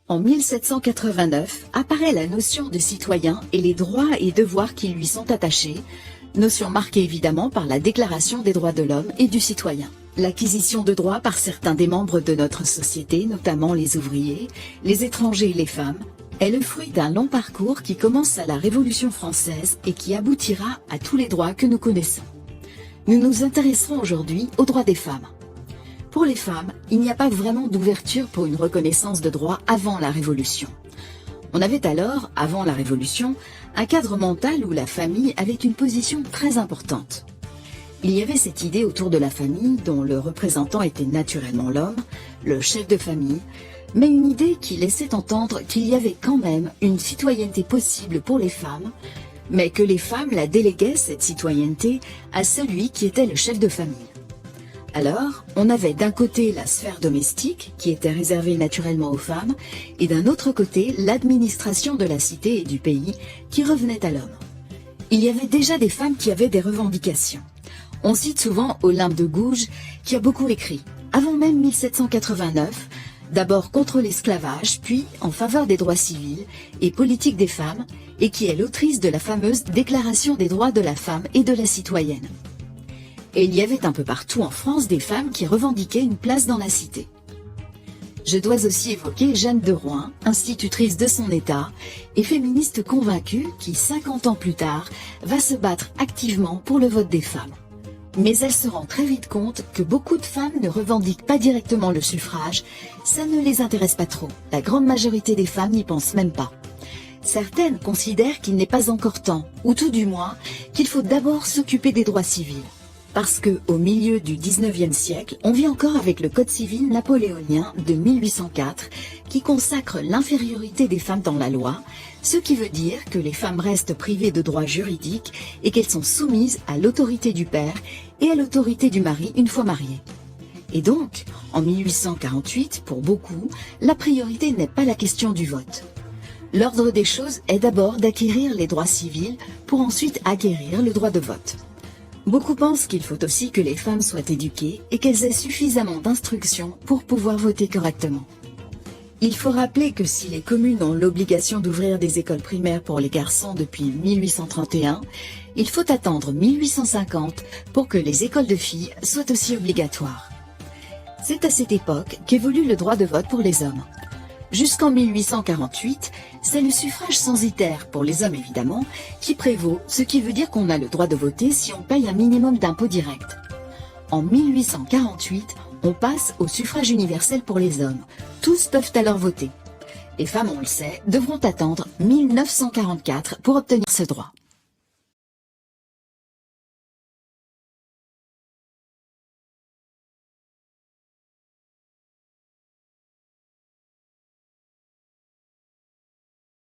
En 1789 apparaît la notion de citoyen et les droits et devoirs qui lui sont attachés, notion marquée évidemment par la Déclaration des droits de l'homme et du citoyen. L'acquisition de droits par certains des membres de notre société, notamment les ouvriers, les étrangers et les femmes, est le fruit d'un long parcours qui commence à la Révolution française et qui aboutira à tous les droits que nous connaissons. Nous nous intéresserons aujourd'hui aux droits des femmes. Pour les femmes, il n'y a pas vraiment d'ouverture pour une reconnaissance de droits avant la Révolution. On avait alors, avant la Révolution, un cadre mental où la famille avait une position très importante. Il y avait cette idée autour de la famille dont le représentant était naturellement l'homme, le chef de famille, mais une idée qui laissait entendre qu'il y avait quand même une citoyenneté possible pour les femmes, mais que les femmes la déléguaient, cette citoyenneté, à celui qui était le chef de famille. Alors, on avait d'un côté la sphère domestique, qui était réservée naturellement aux femmes, et d'un autre côté l'administration de la cité et du pays, qui revenait à l'homme. Il y avait déjà des femmes qui avaient des revendications. On cite souvent Olympe de Gouges, qui a beaucoup écrit, avant même 1789, d'abord contre l'esclavage, puis en faveur des droits civils et politiques des femmes, et qui est l'autrice de la fameuse Déclaration des droits de la femme et de la citoyenne. Et il y avait un peu partout en France des femmes qui revendiquaient une place dans la cité. Je dois aussi évoquer Jeanne de Rouen, institutrice de son État et féministe convaincue qui, 50 ans plus tard, va se battre activement pour le vote des femmes. Mais elle se rend très vite compte que beaucoup de femmes ne revendiquent pas directement le suffrage, ça ne les intéresse pas trop. La grande majorité des femmes n'y pensent même pas. Certaines considèrent qu'il n'est pas encore temps, ou tout du moins, qu'il faut d'abord s'occuper des droits civils. Parce que, au milieu du 19e siècle, on vit encore avec le Code civil napoléonien de 1804 qui consacre l'infériorité des femmes dans la loi, ce qui veut dire que les femmes restent privées de droits juridiques et qu'elles sont soumises à l'autorité du père et à l'autorité du mari une fois mariées. Et donc, en 1848, pour beaucoup, la priorité n'est pas la question du vote. L'ordre des choses est d'abord d'acquérir les droits civils pour ensuite acquérir le droit de vote. Beaucoup pensent qu'il faut aussi que les femmes soient éduquées et qu'elles aient suffisamment d'instruction pour pouvoir voter correctement. Il faut rappeler que si les communes ont l'obligation d'ouvrir des écoles primaires pour les garçons depuis 1831, il faut attendre 1850 pour que les écoles de filles soient aussi obligatoires. C'est à cette époque qu'évolue le droit de vote pour les hommes. Jusqu'en 1848, c'est le suffrage censitaire, pour les hommes évidemment, qui prévaut, ce qui veut dire qu'on a le droit de voter si on paye un minimum d'impôts directs. En 1848, on passe au suffrage universel pour les hommes. Tous peuvent alors voter. Les femmes, on le sait, devront attendre 1944 pour obtenir ce droit.